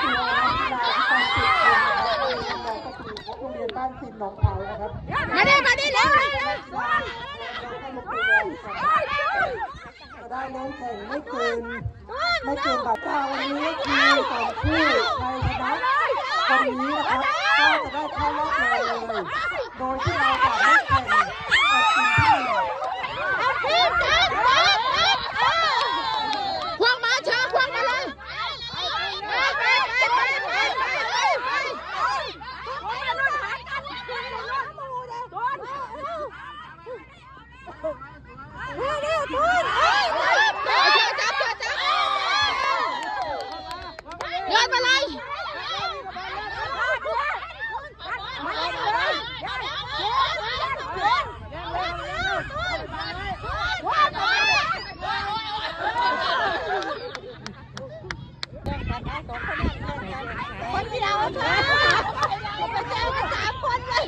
คือกีฬาที่การติดทีมนะครับโดยน้องก็คือโรงเรียนบ้านฟินหนองเขานะครับมาดิเร็วจะได้เริ่มแข่งไม่เกินแบบวันนี้คือสองคู่ใครชนะวันนี้นะครับก็จะได้เข้ารอบเลยโดยที่เราจะไม่แข่งกับทีมที่ควงมาเชิญควงมาเลยโยนมาเลยคนที่เราเถอะไปเจอกัน3 คนเลย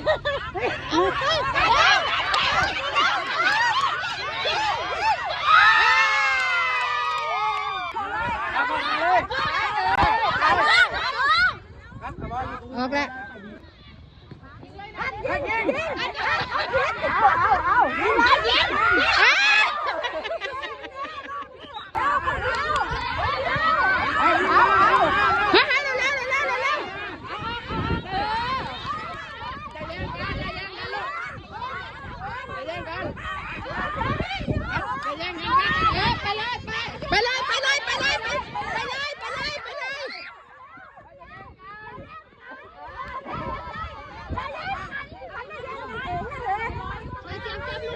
ออกแล้ว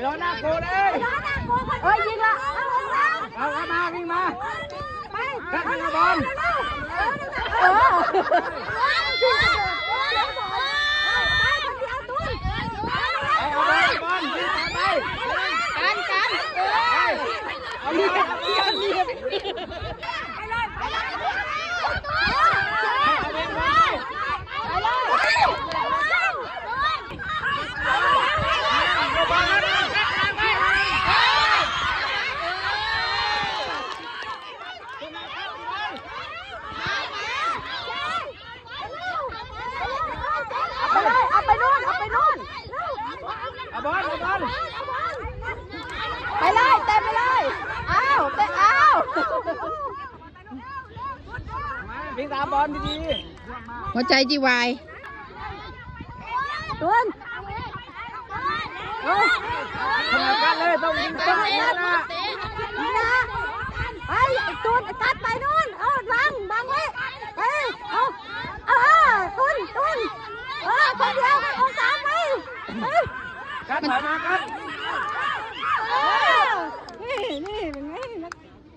รอหน้าโกเลยยิงละเอามาวิ่งมากัดมือบอลบอลไปกันเอาเรียบเอาไปนู่นเอาบอลไปเลยเตะไปเลยอ้าวเตะอ้าววิ่งตามบอลดีหัวใจจีวายตุนทำงานกันเลยต้องยิงต้องยิงนะไปตุนตัดไปนู่นบังไว้ไปตุนคนเดียวกันองศาไปกันถอยมากันนี่เป็นไง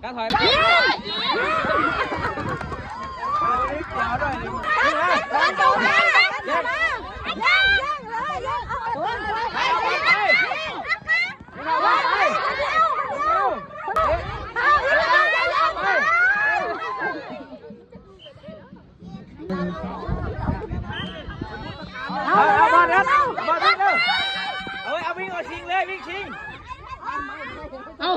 กันถอยมาเกี่ยวด้วยกันดูนะย่งเลยเอาบอลเร็วเอาวิ่งเอาชิงเลยวิ่งชิงเอา